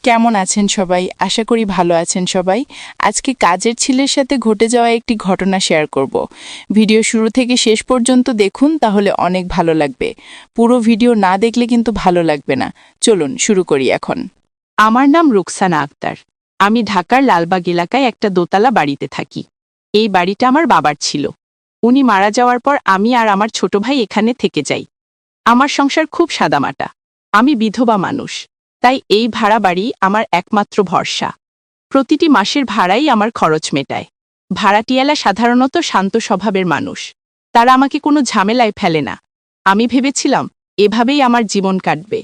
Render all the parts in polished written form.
কেমন আছেন সবাই? আশা করি ভালো আছেন সবাই। আজকে কাজের ছেলের সাথে ঘটে যাওয়া একটি ঘটনা শেয়ার করব। ভিডিও শুরু থেকে শেষ পর্যন্ত দেখুন, তাহলে অনেক ভালো লাগবে। পুরো ভিডিও না দেখলে কিন্তু ভালো লাগবে না। চলুন শুরু করি এখন। আমার নাম রুকসানা আক্তার। আমি ঢাকার লালবাগ এলাকায় একটা দোতলা বাড়িতে থাকি। এই বাড়িটা আমার বাবার ছিল। উনি মারা যাওয়ার পর আমি আর আমার ছোট ভাই এখানে থেকে যাই। আমার সংসার খুব সাদামাটা। আমি বিধবা মানুষ, তাই এই ভাড়া বাড়ি আমার একমাত্র ভরসা। প্রতিটি মাসের ভাড়াই আমার খরচ মেটায়। ভাড়াটিয়ালা সাধারণত শান্ত স্বভাবের মানুষ। তারা আমাকে কোনো ঝামেলায় ফেলে না। আমি ভেবেছিলাম এভাবেই আমার জীবন কাটবে।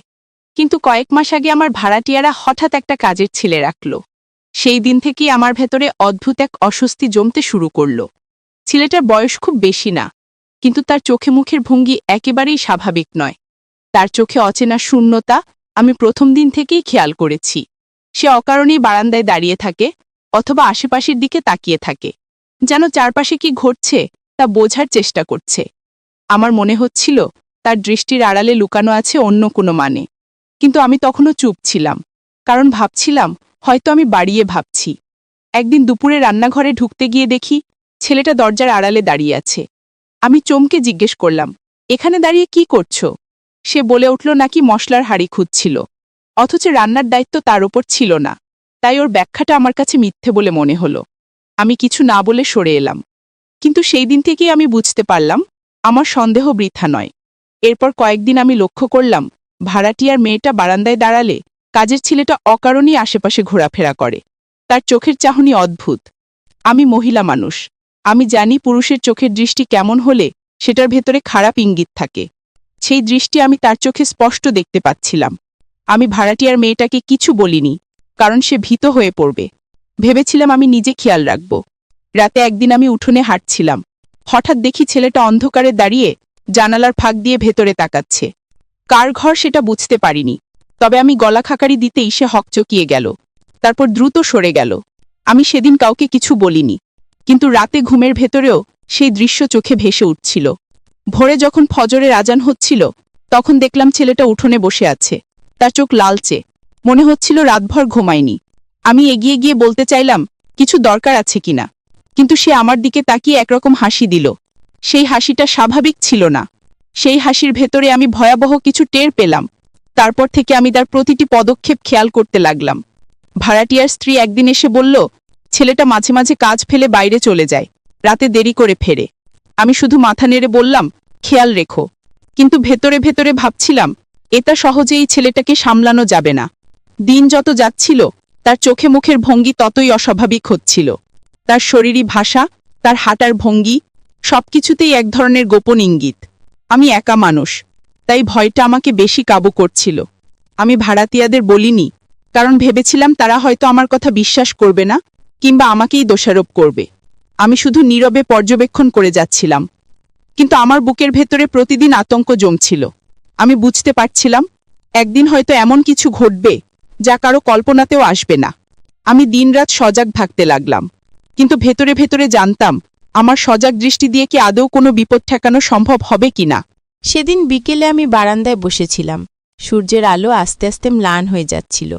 কিন্তু কয়েক মাস আগে আমার ভাড়াটিয়ারা হঠাৎ একটা কাজের ছেলে রাখল। সেই দিন থেকেই আমার ভেতরে অদ্ভুত এক অস্বস্তি জমতে শুরু করল। ছেলেটার বয়স খুব বেশি না, কিন্তু তার চোখে মুখের ভঙ্গি একেবারেই স্বাভাবিক নয়। তার চোখে অচেনা শূন্যতা আমি প্রথম দিন থেকেই খেয়াল করেছি। সে অকারণেই বারান্দায় দাঁড়িয়ে থাকে অথবা আশেপাশের দিকে তাকিয়ে থাকে, যেন চারপাশে কি ঘটছে তা বোঝার চেষ্টা করছে। আমার মনে হচ্ছিল তার দৃষ্টির আড়ালে লুকানো আছে অন্য কোনো মানে। কিন্তু আমি তখনও চুপ ছিলাম, কারণ ভাবছিলাম হয়তো আমি বাড়িয়ে ভাবছি। একদিন দুপুরে রান্নাঘরে ঢুকতে গিয়ে দেখি ছেলেটা দরজার আড়ালে দাঁড়িয়ে আছে। আমি চমকে জিজ্ঞেস করলাম, এখানে দাঁড়িয়ে কি করছো? সে বলে উঠল নাকি মশলার হাঁড়ি খুঁজছিল, অথচ রান্নার দায়িত্ব তার ওপর ছিল না। তাই ওর ব্যাখ্যাটা আমার কাছে মিথ্যে বলে মনে হলো। আমি কিছু না বলে সরে এলাম। কিন্তু সেই দিন থেকেই আমি বুঝতে পারলাম আমার সন্দেহ বৃথা নয়। এরপর কয়েকদিন আমি লক্ষ্য করলাম ভাড়াটিয়ার মেয়েটা বারান্দায় দাঁড়ালে কাজের ছেলেটা অকারণেই আশেপাশে ঘোরাফেরা করে। তার চোখের চাহনি অদ্ভুত। আমি মহিলা মানুষ, আমি জানি পুরুষের চোখের দৃষ্টি কেমন হলে সেটার ভেতরে খারাপ ইঙ্গিত থাকে। সেই দৃষ্টি আমি তার চোখে স্পষ্ট দেখতে পাচ্ছিলাম। আমি ভাড়াটিয়ার মেয়েটাকে কিছু বলিনি, কারণ সে ভীত হয়ে পড়বে। ভেবেছিলাম আমি নিজে খেয়াল রাখব। রাতে একদিন আমি উঠোনে হাঁটছিলাম। হঠাৎ দেখি ছেলেটা অন্ধকারে দাঁড়িয়ে জানালার ফাঁক দিয়ে ভেতরে তাকাচ্ছে। কার ঘর সেটা বুঝতে পারিনি, তবে আমি গলা খাকারি দিতেই সে হকচকিয়ে গেল। তারপর দ্রুত সরে গেল। আমি সেদিন কাউকে কিছু বলিনি, কিন্তু রাতে ঘুমের ভেতরেও সেই দৃশ্য চোখে ভেসে উঠছিল। ভোরে যখন ফজরের আজান হচ্ছিল, তখন দেখলাম ছেলেটা উঠোনে বসে আছে। তার চোখ লালচে, মনে হচ্ছিল রাতভর ঘুমায়নি। আমি এগিয়ে গিয়ে বলতে চাইলাম কিছু দরকার আছে কিনা, কিন্তু সে আমার দিকে তাকিয়ে একরকম হাসি দিল। সেই হাসিটা স্বাভাবিক ছিল না। সেই হাসির ভেতরে আমি ভয়াবহ কিছু টের পেলাম। তারপর থেকে আমি তার প্রতিটি পদক্ষেপ খেয়াল করতে লাগলাম। ভাড়াটিয়ার স্ত্রী একদিন এসে বলল, ছেলেটা মাঝে মাঝে কাজ ফেলে বাইরে চলে যায়, রাতে দেরি করে ফেরে। আমি শুধু মাথা নেড়ে বললাম, খেয়াল রেখো। কিন্তু ভেতরে ভেতরে ভাবছিলাম এটা সহজেই ছেলেটাকে সামলানো যাবে না। দিন যত যাচ্ছিল তার চোখে মুখের ভঙ্গি ততই অস্বাভাবিক হচ্ছিল। তার শরীরী ভাষা, তার হাঁটার ভঙ্গি, সবকিছুতেই এক ধরনের গোপন ইঙ্গিত। আমি একা মানুষ, তাই ভয়টা আমাকে বেশি কাবু করছিল। আমি ভাড়াটিয়াদের বলিনি, কারণ ভেবেছিলাম তারা হয়তো আমার কথা বিশ্বাস করবে না, কিংবা আমাকেই দোষারোপ করবে। আমি শুধু নীরবে পর্যবেক্ষণ করে যাচ্ছিলাম। কিন্তু আমার বুকের ভেতরে প্রতিদিন আতঙ্ক জমছিল। আমি বুঝতে পারছিলাম একদিন হয়তো এমন কিছু ঘটবে যা কারো কল্পনাতেও আসবে না। আমি দিনরাত সজাগ থাকতে লাগলাম, কিন্তু ভেতরে ভেতরে জানতাম আমার সজাগ দৃষ্টি দিয়ে কি আদৌ কোনো বিপদ ঠেকানো সম্ভব হবে কিনা। সেদিন বিকেলে আমি বারান্দায় বসেছিলাম। সূর্যের আলো আস্তে আস্তে ম্লান হয়ে যাচ্ছিল।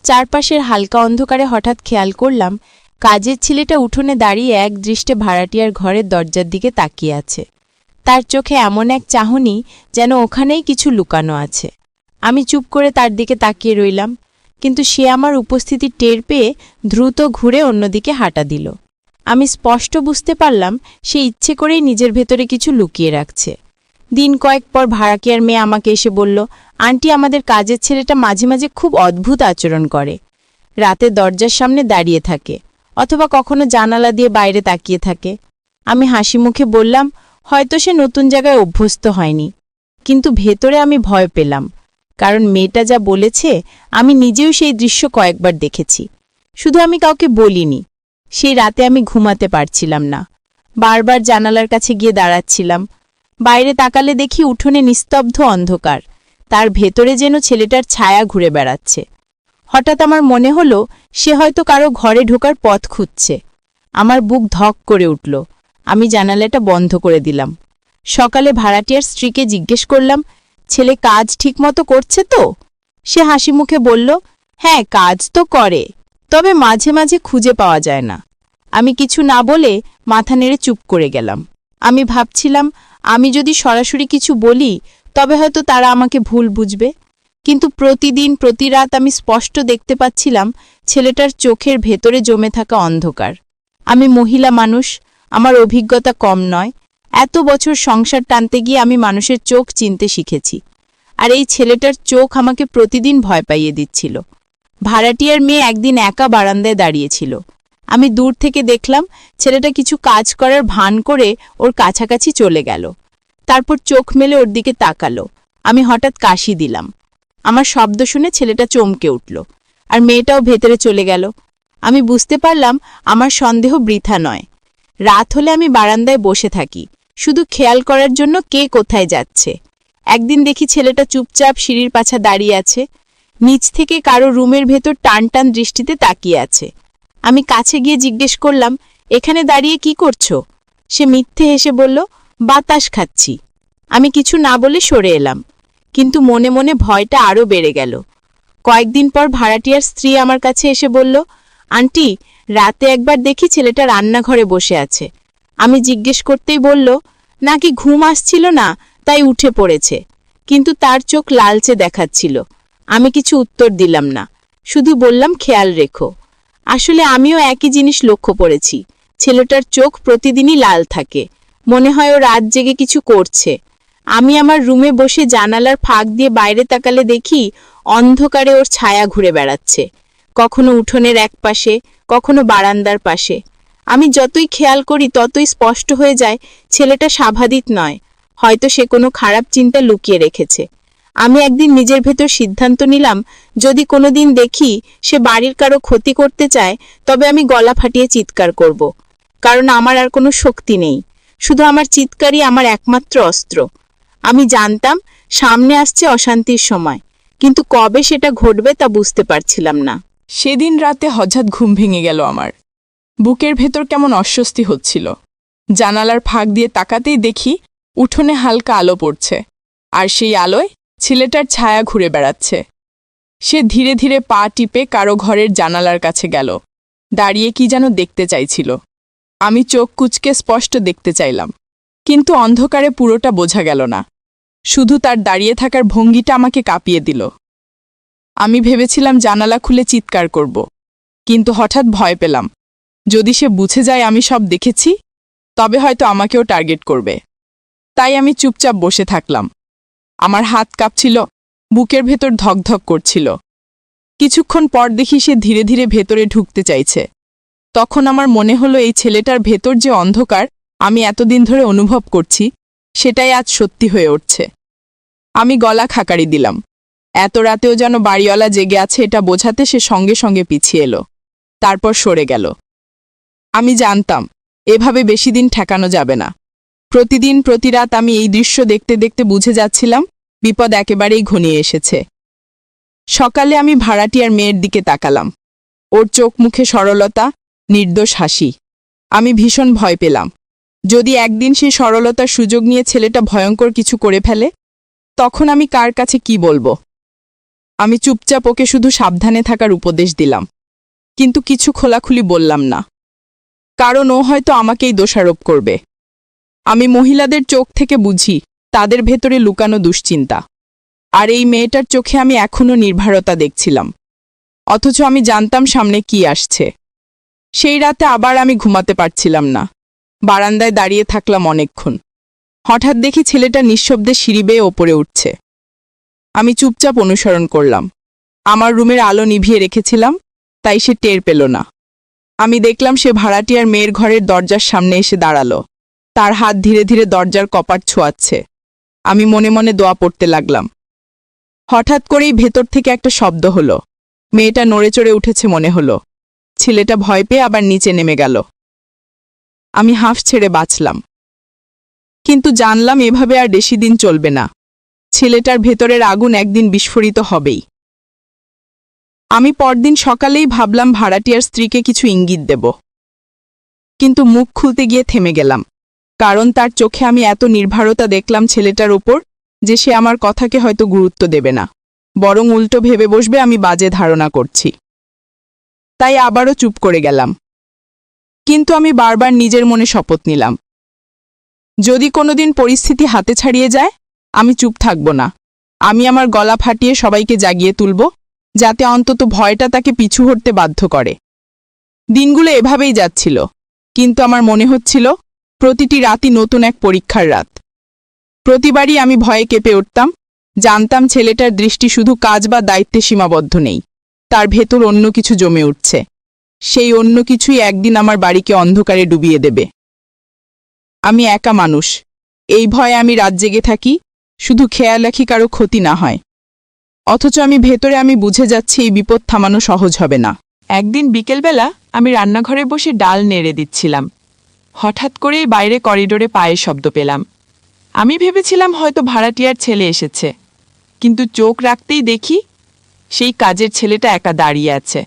চারপাশের হালকা অন্ধকারে হঠাৎ খেয়াল করলাম কাজের ছেলেটা উঠোনে দাঁড়িয়ে এক দৃষ্টে ভাড়াটিয়ার ঘরের দরজার দিকে তাকিয়ে আছে। তার চোখে এমন এক চাহনি যেন ওখানেই কিছু লুকানো আছে। আমি চুপ করে তার দিকে তাকিয়ে রইলাম, কিন্তু সে আমার উপস্থিতি টের পেয়ে দ্রুত ঘুরে অন্যদিকে হাঁটা দিল। আমি স্পষ্ট বুঝতে পারলাম সে ইচ্ছে করেই নিজের ভেতরে কিছু লুকিয়ে রাখছে। দিন কয়েক পর ভাড়াটিয়ার মেয়ে আমাকে এসে বলল, আন্টি, আমাদের কাজের ছেলেটা মাঝে মাঝে খুব অদ্ভুত আচরণ করে। রাতে দরজার সামনে দাঁড়িয়ে থাকে, অথবা কখনো জানালা দিয়ে বাইরে তাকিয়ে থাকে। আমি হাসি মুখে বললাম, হয়তো সে নতুন জায়গায় অভ্যস্ত হয়নি। কিন্তু ভেতরে আমি ভয় পেলাম, কারণ মেয়েটা যা বলেছে আমি নিজেও সেই দৃশ্য কয়েকবার দেখেছি। শুধু আমি কাউকে বলিনি। সেই রাতে আমি ঘুমাতে পারছিলাম না। বারবার জানালার কাছে গিয়ে দাঁড়াচ্ছিলাম। বাইরে তাকালে দেখি উঠোনে নিস্তব্ধ অন্ধকার, তার ভেতরে যেন ছেলেটার ছায়া ঘুরে বেড়াচ্ছে। হঠাৎ আমার মনে হলো সে হয়তো কারো ঘরে ঢোকার পথ খুঁজছে। আমার বুক ধক করে উঠল। আমি জানালাটা বন্ধ করে দিলাম। সকালে ভাড়াটিয়ার স্ত্রীকে জিজ্ঞেস করলাম, ছেলে কাজ ঠিকমতো করছে তো? সে হাসি মুখে বলল, হ্যাঁ, কাজ তো করে, তবে মাঝে মাঝে খুঁজে পাওয়া যায় না। আমি কিছু না বলে মাথা নেড়ে চুপ করে গেলাম। আমি ভাবছিলাম, আমি যদি সরাসরি কিছু বলি তবে হয়তো তারা আমাকে ভুল বুঝবে। কিন্তু প্রতিদিন প্রতি রাত আমি স্পষ্ট দেখতে পাচ্ছিলাম ছেলেটার চোখের ভেতরে জমে থাকা অন্ধকার। আমি মহিলা মানুষ, আমার অভিজ্ঞতা কম নয়। এত বছর সংসার টানতে গিয়ে আমি মানুষের চোখ চিনতে শিখেছি। আর এই ছেলেটার চোখ আমাকে প্রতিদিন ভয় পাইয়ে দিচ্ছিল। ভাড়াটিয়ার মেয়ে একদিন একা বারান্দায় দাঁড়িয়েছিল। আমি দূর থেকে দেখলাম ছেলেটা কিছু কাজ করার ভান করে ওর কাছাকাছি চলে গেল। তারপর চোখ মেলে ওর দিকে তাকালো। আমি হঠাৎ কাশি দিলাম। আমার শব্দ শুনে ছেলেটা চমকে উঠল, আর মেয়েটাও ভেতরে চলে গেল। আমি বুঝতে পারলাম আমার সন্দেহ বৃথা নয়। রাত হলে আমি বারান্দায় বসে থাকি, শুধু খেয়াল করার জন্য কে কোথায় যাচ্ছে। একদিন দেখি ছেলেটা চুপচাপ সিঁড়ির পাছা দাঁড়িয়ে আছে, নিচ থেকে কারো রুমের ভেতর টান টান দৃষ্টিতে তাকিয়ে আছে। আমি কাছে গিয়ে জিজ্ঞেস করলাম, এখানে দাঁড়িয়ে কি করছো? সে মিথ্যে হেসে বলল, বাতাস খাচ্ছি। আমি কিছু না বলে সরে এলাম, কিন্তু মনে মনে ভয়টা আরও বেড়ে গেল। কয়েকদিন পর ভাড়াটিয়ার স্ত্রী আমার কাছে এসে বলল, আন্টি, রাতে একবার দেখি ছেলেটা রান্নাঘরে বসে আছে। আমি জিজ্ঞেস করতেই বলল, নাকি ঘুম আসছিল না তাই উঠে পড়েছে, কিন্তু তার চোখ লালচে দেখাচ্ছিল। আমি কিছু উত্তর দিলাম না, শুধু বললাম, খেয়াল রেখো। আসলে আমিও একই জিনিস লক্ষ্য করেছি। ছেলেটার চোখ প্রতিদিনই লাল থাকে, মনে হয় ও রাত জেগে কিছু করছে। আমি আমার রুমে বসে জানালার ফাঁক দিয়ে বাইরে তাকালে দেখি অন্ধকারে ওর ছায়া ঘুরে বেড়াচ্ছে, কখনো উঠোনের এক পাশে, কখনো বারান্দার পাশে। আমি যতই খেয়াল করি ততই স্পষ্ট হয়ে যায় ছেলেটা স্বাভাবিক নয়, হয়তো সে কোনো খারাপ চিন্তা লুকিয়ে রেখেছে। আমি একদিন নিজের ভেতর সিদ্ধান্ত নিলাম, যদি কোনোদিন দেখি সে বাড়ির কারো ক্ষতি করতে চায় তবে আমি গলা ফাটিয়ে চিৎকার করব। কারণ আমার আর কোনো শক্তি নেই, শুধু আমার চিৎকারই আমার একমাত্র অস্ত্র। আমি জানতাম সামনে আসছে অশান্তির সময়, কিন্তু কবে সেটা ঘটবে তা বুঝতে পারছিলাম না। সেদিন রাতে হঠাৎ ঘুম ভেঙে গেল আমার। বুকের ভেতর কেমন অস্বস্তি হচ্ছিল। জানালার ফাঁক দিয়ে তাকাতেই দেখি উঠোনে হালকা আলো পড়ছে, আর সেই আলোয় ছেলেটার ছায়া ঘুরে বেড়াচ্ছে। সে ধীরে ধীরে পা টিপে কারো ঘরের জানালার কাছে গেল, দাঁড়িয়ে কি যেন দেখতে চাইছিল। আমি চোখ কুঁচকে স্পষ্ট দেখতে চাইলাম, কিন্তু অন্ধকারে পুরোটা বোঝা গেল না। শুধু তার দাঁড়িয়ে থাকার ভঙ্গিটা আমাকে কাঁপিয়ে দিল। আমি ভেবেছিলাম জানালা খুলে চিৎকার করব, কিন্তু হঠাৎ ভয় পেলাম, যদি সে বুঝে যায় আমি সব দেখেছি তবে হয়তো আমাকেও টার্গেট করবে। তাই আমি চুপচাপ বসে থাকলাম। আমার হাত কাঁপছিল, বুকের ভেতর ধকধক করছিল। কিছুক্ষণ পর দেখি সে ধীরে ধীরে ভেতরে ঢুকতে চাইছে। তখন আমার মনে হলো এই ছেলেটার ভেতর যে অন্ধকার আমি এতদিন ধরে অনুভব করছি, সেটাই আজ সত্যি হয়ে উঠছে। আমি গলা খাকারি দিলাম। এত রাতেও যেন বাড়িওয়ালা জেগে আছে এটা বোঝাতে সে সঙ্গে সঙ্গে পিছিয়ে এলো, তারপর সরে গেল। আমি জানতাম এভাবে বেশি দিন ঠেকানো যাবে না। প্রতিদিন প্রতি রাত আমি এই দৃশ্য দেখতে দেখতে বুঝে যাচ্ছিলাম বিপদ একেবারেই ঘনিয়ে এসেছে। সকালে আমি ভাড়াটিয়ার মেয়ের দিকে তাকালাম। ওর চোখ মুখে সরলতা, নির্দোষ হাসি। আমি ভীষণ ভয় পেলাম, যদি একদিন সেই সরলতার সুযোগ নিয়ে ছেলেটা ভয়ঙ্কর কিছু করে ফেলে, তখন আমি কার কাছে কি বলবো? আমি চুপচাপ ওকে শুধু সাবধানে থাকার উপদেশ দিলাম, কিন্তু কিছু খোলাখুলি বললাম না, কারণ ও হয়তো আমাকেই দোষারোপ করবে। আমি মহিলাদের চোখ থেকে বুঝি তাদের ভেতরে লুকানো দুশ্চিন্তা, আর এই মেয়েটার চোখে আমি এখনও নির্ভরতা দেখছিলাম। অথচ আমি জানতাম সামনে কি আসছে। সেই রাতে আবার আমি ঘুমাতে পারছিলাম না। বারান্দায় দাঁড়িয়ে থাকলাম অনেকক্ষণ। হঠাৎ দেখি ছেলেটা নিঃশব্দে সিঁড়ি বেয়ে ওপরে উঠছে। আমি চুপচাপ অনুসরণ করলাম। আমার রুমের আলো নিভিয়ে রেখেছিলাম, তাই সে টের পেল না। আমি দেখলাম সে ভাড়াটিয়ার মেয়ের ঘরের দরজার সামনে এসে দাঁড়ালো। তার হাত ধীরে ধীরে দরজার কপাট ছোঁয়াচ্ছে। আমি মনে মনে দোয়া পড়তে লাগলাম। হঠাৎ করেই ভেতর থেকে একটা শব্দ হলো। মেয়েটা নড়ে চড়ে উঠেছে মনে হলো। ছেলেটা ভয় পেয়ে আবার নিচে নেমে গেল। আমি হাঁফ ছেড়ে বাঁচলাম, কিন্তু জানলাম এভাবে আর বেশি দিন চলবে না। ছেলেটার ভেতরের আগুন একদিন বিস্ফোরিত হবেই। আমি পরদিন সকালেই ভাবলাম ভাড়াটিয়ার স্ত্রীকে কিছু ইঙ্গিত দেব, কিন্তু মুখ খুলতে গিয়ে থেমে গেলাম, কারণ তার চোখে আমি এত নির্ভরতা দেখলাম ছেলেটার উপর যে সে আমার কথাকে হয়তো গুরুত্ব দেবে না। বরং উল্টো ভেবে বসবে আমি বাজে ধারণা করছি। তাই আবারও চুপ করে গেলাম। কিন্তু আমি বারবার নিজের মনে শপথ নিলাম, যদি কোনোদিন পরিস্থিতি হাতে ছাড়িয়ে যায়, আমি চুপ থাকব না। আমি আমার গলা ফাটিয়ে সবাইকে জাগিয়ে তুলব, যাতে অন্তত ভয়টা তাকে পিছু হটতে বাধ্য করে। দিনগুলো এভাবেই যাচ্ছিল, কিন্তু আমার মনে হচ্ছিল প্রতিটি রাতই নতুন এক পরীক্ষার রাত। প্রতিবারই আমি ভয়ে কেঁপে উঠতাম, জানতাম ছেলেটার দৃষ্টি শুধু কাজ বা দায়িত্বে সীমাবদ্ধ নেই, তার ভেতর অন্য কিছু জমে উঠছে। সেই অন্য কিছুই একদিন আমার বাড়িকে অন্ধকারে ডুবিয়ে দেবে। আমি একা মানুষ, এই ভয়ে আমি রাত জেগে থাকি, শুধু খেয়াল রাখি কারো ক্ষতি না হয়। অথচ আমি বুঝে যাচ্ছি এই বিপদ থামানো সহজ হবে না। একদিন বিকেলবেলা আমি রান্নাঘরে বসে ডাল নেড়ে দিচ্ছিলাম। হঠাৎ করেই বাইরে করিডোরে পায়ের শব্দ পেলাম। আমি ভেবেছিলাম হয়তো ভাড়াটিয়ার ছেলে এসেছে, কিন্তু চোখ রাখতেই দেখি সেই কাজের ছেলেটা একা দাঁড়িয়ে আছে।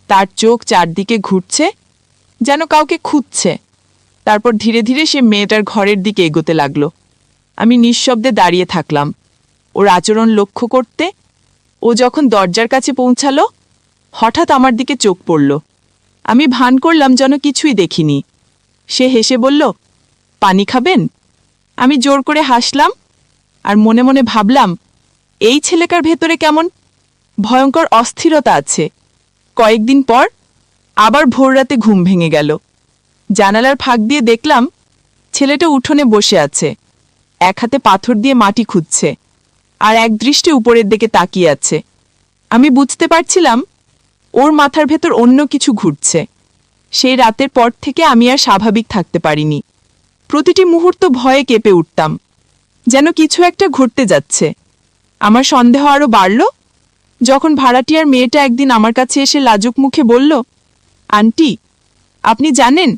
তার চোখ চারদিকে ঘুরছে, যেন কাউকে খুঁজছে। তারপর ধীরে ধীরে সে মেয়েটার ঘরের দিকে এগোতে লাগলো। আমি নিঃশব্দে দাঁড়িয়ে থাকলাম ওর আচরণ লক্ষ্য করতে। ও যখন দরজার কাছে পৌঁছালো, হঠাৎ আমার দিকে চোখ পড়ল। আমি ভান করলাম যেন কিছুই দেখিনি। সে হেসে বলল, পানি খাবেন? আমি জোর করে হাসলাম আর মনে মনে ভাবলাম, এই ছেলেকার ভেতরে কেমন ভয়ঙ্কর অস্থিরতা আছে। কয়েকদিন পর আবার ভোররাতে ঘুম ভেঙে গেল। জানালার ফাঁক দিয়ে দেখলাম ছেলেটা উঠোনে বসে আছে, এক হাতে পাথর দিয়ে মাটি খুঁজছে আর এক দৃষ্টে উপরের দিকে তাকিয়ে আছে। আমি বুঝতে পারছিলাম ওর মাথার ভেতর অন্য কিছু ঘুরছে। সেই রাতের পর থেকে আমি আর স্বাভাবিক থাকতে পারিনি। প্রতিটি মুহূর্ত ভয়ে কেঁপে উঠতাম, যেন কিছু একটা ঘটতে যাচ্ছে। আমার সন্দেহ আরও বাড়ল যখন ভাড়াটিয়ার মেয়েটা একদিন আমার কাছে এসে লাজুক মুখে বলল, আন্টি, আপনি জানেন,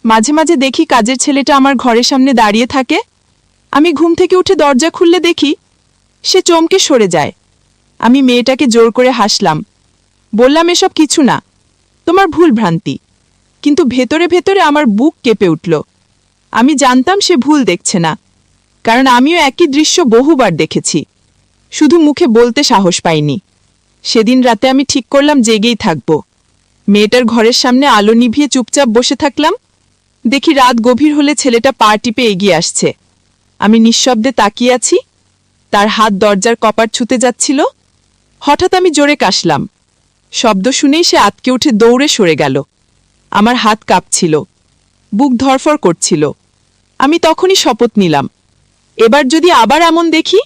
মাঝে মাঝে দেখি কাজের ছেলেটা আমার ঘরের সামনে দাঁড়িয়ে থাকে। আমি ঘুম থেকে উঠে দরজা খুললে দেখি সে চমকে সরে যায়। আমি মেয়েটাকে জোর করে হাসলাম, বললাম, এসব কিছু না, তোমার ভুল ভ্রান্তি। কিন্তু ভেতরে ভেতরে আমার বুক কেঁপে উঠল। আমি জানতাম সে ভুল দেখছে না, কারণ আমিও একই দৃশ্য বহুবার দেখেছি, শুধু মুখে বলতে সাহস পাইনি। সেদিন রাতে আমি ঠিক করলাম জেগেই থাকব। মেয়েটার ঘরের সামনে আলো নিভিয়ে চুপচাপ বসে থাকলাম। দেখি রাত গভীর হলে ছেলেটা পা টিপে এগিয়ে আসছে। আমি নিঃশব্দে তাকিয়ে আছি, তার হাত দরজার কপাট ছুতে যাচ্ছিল। হঠাৎ আমি জোরে কাশলাম। শব্দ শুনেই সে আতকে উঠে দৌড়ে সরে গেল। আমার হাত কাঁপছিল, বুক ধরফর করছিল। আমি তখনই শপথ নিলাম, এবার যদি আবার এমন দেখি,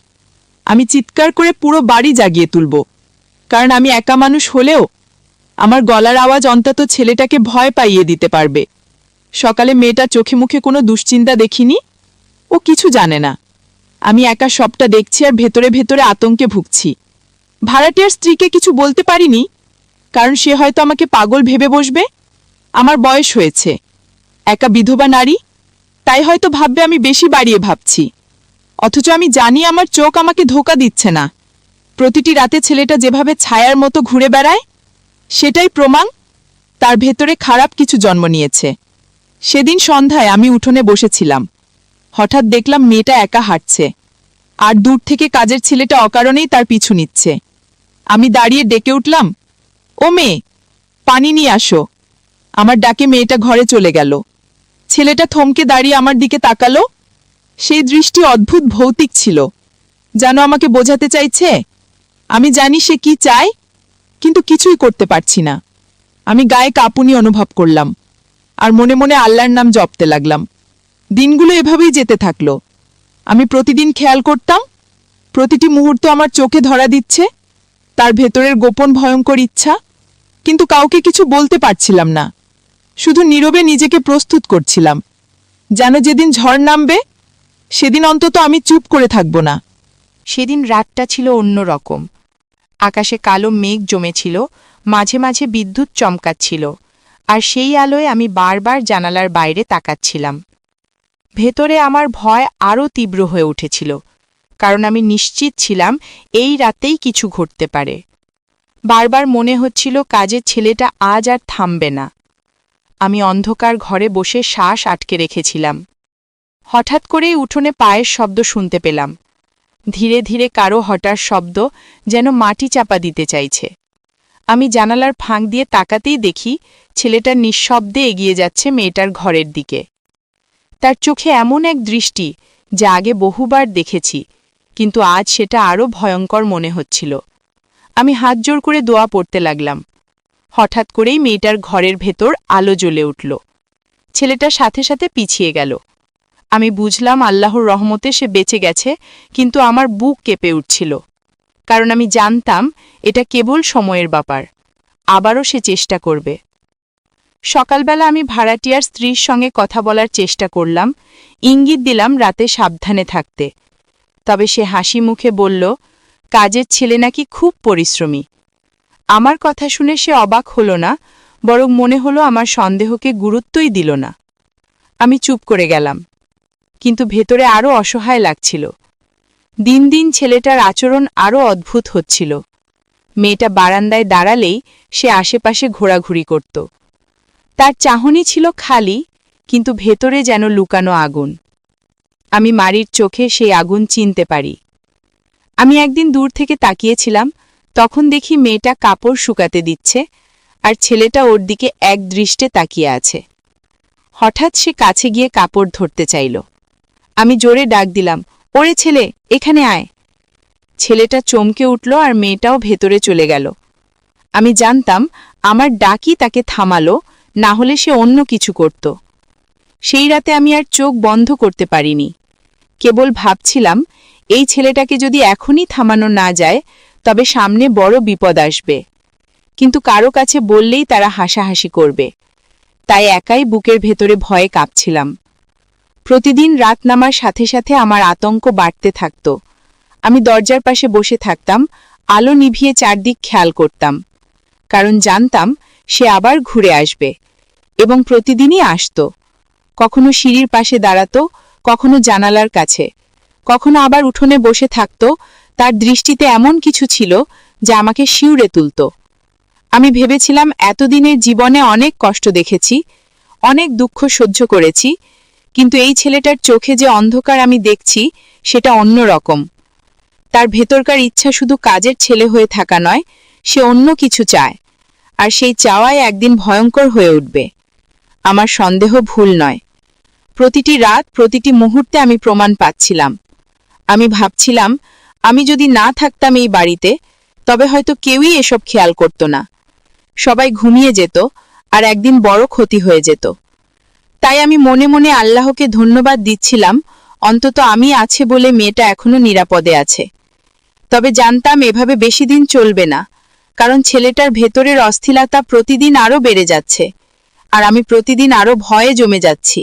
আমি চিৎকার করে পুরো বাড়ি জাগিয়ে তুলব। কারণ আমি একা মানুষ হলেও আমার গলার আওয়াজ অন্তত ছেলেটাকে ভয় পাইয়ে দিতে পারবে। সকালে মেয়েটা চোখে মুখে কোনো দুশ্চিন্তা দেখিনি। ও কিছু জানে না। আমি একা সবটা দেখছি আর ভেতরে ভেতরে আতঙ্কে ভুগছি। ভাড়াটিয়ার স্ত্রীকে কিছু বলতে পারিনি, কারণ সে হয়তো আমাকে পাগল ভেবে বসবে। আমার বয়স হয়েছে, একা বিধবা নারী, তাই হয়তো ভাববে আমি বেশি বাড়িয়ে ভাবছি। অথচ আমি জানি আমার চোখ আমাকে ধোঁকা দিচ্ছে না। প্রতিটি রাতে ছেলেটা যেভাবে ছায়ার মতো ঘুরে বেড়ায়, সেটাই প্রমাণ তার ভেতরে খারাপ কিছু জন্ম নিয়েছে। সেদিন সন্ধ্যায় আমি উঠোনে বসেছিলাম। হঠাৎ দেখলাম মেয়েটা একা হাঁটছে, আর দূর থেকে কাজের ছেলেটা অকারণেই তার পিছু নিচ্ছে। আমি দাঁড়িয়ে ডেকে উঠলাম, ও মেয়ে, পানি নিয়ে আসো। আমার ডাকে মেয়েটা ঘরে চলে গেল। ছেলেটা থমকে দাঁড়িয়ে আমার দিকে তাকালো। সেই দৃষ্টি অদ্ভুত ভৌতিক ছিল, যেন আমাকে বোঝাতে চাইছে, আমি জানি সে কি চায়, কিন্তু কিছুই করতে পারছি না। আমি গায়ে কাঁপুনি অনুভব করলাম আর মনে মনে আল্লাহর নাম জপতে লাগলাম। দিনগুলো এভাবেই যেতে থাকলো। আমি প্রতিদিন খেয়াল করতাম, প্রতিটি মুহূর্ত আমার চোখে ধরা দিচ্ছে তার ভেতরের গোপন ভয়ঙ্কর ইচ্ছা, কিন্তু কাউকে কিছু বলতে পারছিলাম না। শুধু নীরবে নিজেকে প্রস্তুত করছিলাম, যেন যেদিন ঝড় নামবে সেদিন অন্তত আমি চুপ করে থাকব না। সেদিন রাতটা ছিল অন্যরকম। আকাশে কালো মেঘ জমেছিল, মাঝে মাঝে বিদ্যুৎ চমকাচ্ছিল, আর সেই আলোয় আমি বারবার জানালার বাইরে তাকাচ্ছিলাম। ভেতরে আমার ভয় আরও তীব্র হয়ে উঠেছিল, কারণ আমি নিশ্চিত ছিলাম এই রাতেই কিছু ঘটতে পারে। বারবার মনে হচ্ছিল কাজের ছেলেটা আজ আর থামবে না। আমি অন্ধকার ঘরে বসে শ্বাস আটকে রেখেছিলাম। হঠাৎ করেই উঠোনে পায়ের শব্দ শুনতে পেলাম। ধীরে ধীরে কারো হঠাৎ শব্দ যেন মাটি চাপা দিতে চাইছে। আমি জানালার ফাঁক দিয়ে তাকাতেই দেখি ছেলেটা নিঃশব্দে এগিয়ে যাচ্ছে মেয়েটার ঘরের দিকে। তার চোখে এমন এক দৃষ্টি যা আগে বহুবার দেখেছি, কিন্তু আজ সেটা আরও ভয়ঙ্কর মনে হচ্ছিল। আমি হাত জোর করে দোয়া পড়তে লাগলাম। হঠাৎ করেই মেয়েটার ঘরের ভেতর আলো জ্বলে উঠল। ছেলেটার সাথে সাথে পিছিয়ে গেল। আমি বুঝলাম আল্লাহর রহমতে সে বেঁচে গেছে, কিন্তু আমার বুক কেঁপে উঠছিল, কারণ আমি জানতাম এটা কেবল সময়ের ব্যাপার, আবারও সে চেষ্টা করবে। সকালবেলা আমি ভাড়াটিয়ার স্ত্রীর সঙ্গে কথা বলার চেষ্টা করলাম, ইঙ্গিত দিলাম রাতে সাবধানে থাকতে। তবে সে হাসি মুখে বলল, কাজের ছেলে নাকি খুব পরিশ্রমী। আমার কথা শুনে সে অবাক হল না, বরং মনে হলো আমার সন্দেহকে গুরুত্বই দিল না। আমি চুপ করে গেলাম, কিন্তু ভেতরে আরও অসহায় লাগছিল। দিন দিন ছেলেটার আচরণ আরও অদ্ভুত হচ্ছিল। মেয়েটা বারান্দায় দাঁড়ালেই সে আশেপাশে ঘোরাঘুরি করত। তার চাহনি ছিল খালি, কিন্তু ভেতরে যেন লুকানো আগুন। আমি মারির চোখে সেই আগুন চিনতে পারি। আমি একদিন দূর থেকে তাকিয়েছিলাম, তখন দেখি মেয়েটা কাপড় শুকাতে দিচ্ছে, আর ছেলেটা ওর দিকে এক দৃষ্টে তাকিয়ে আছে। হঠাৎ সে কাছে গিয়ে কাপড় ধরতে চাইল। আমি জোরে ডাক দিলাম, ওরে ছেলে, এখানে আয়। ছেলেটা চমকে উঠল আর মেয়েটাও ভেতরে চলে গেল। আমি জানতাম আমার ডাকই তাকে থামালো, না হলে সে অন্য কিছু করত। সেই রাতে আমি আর চোখ বন্ধ করতে পারিনি। কেবল ভাবছিলাম, এই ছেলেটাকে যদি এখনই থামানো না যায় তবে সামনে বড় বিপদ আসবে। কিন্তু কারো কাছে বললেই তারা হাসাহাসি করবে, তাই একাই বুকের ভেতরে ভয়ে কাঁপছিলাম। প্রতিদিন রাত নামার সাথে সাথে আমার আতঙ্ক বাড়তে থাকত। আমি দরজার পাশে বসে থাকতাম, আলো নিভিয়ে চারদিক খেয়াল করতাম, কারণ জানতাম সে আবার ঘুরে আসবে, এবং প্রতিদিনই আসত। কখনো সিঁড়ির পাশে দাঁড়াত, কখনো জানালার কাছে, কখনো আবার উঠোনে বসে থাকত। তার দৃষ্টিতে এমন কিছু ছিল যা আমাকে শিউরে তুলত। আমি ভেবেছিলাম এতদিনের জীবনে অনেক কষ্ট দেখেছি, অনেক দুঃখ সহ্য করেছি, কিন্তু এই ছেলেটার চোখে যে অন্ধকার আমি দেখছি সেটা অন্য রকম। তার ভেতরকার ইচ্ছা শুধু কাজের ছেলে হয়ে থাকা নয়, সে অন্য কিছু চায়, আর সেই চাওয়ায় একদিন ভয়ঙ্কর হয়ে উঠবে। আমার সন্দেহ ভুল নয়। প্রতিটি রাত, প্রতিটি মুহূর্তে আমি প্রমাণ পাচ্ছিলাম। আমি ভাবছিলাম, আমি যদি না থাকতাম এই বাড়িতে, তবে হয়তো কেউই এসব খেয়াল করত না। সবাই ঘুমিয়ে যেত, আর একদিন বড় ক্ষতি হয়ে যেত। তাই আমি মনে মনে আল্লাহকে ধন্যবাদ দিচ্ছিলাম, অন্তত আমি আছে বলে মেয়েটা এখনো নিরাপদে আছে। তবে জানতাম এভাবে বেশি দিন চলবে না, কারণ ছেলেটার ভেতরের অস্থিরতা প্রতিদিন আরও বেড়ে যাচ্ছে, আর আমি প্রতিদিন আরও ভয়ে জমে যাচ্ছি।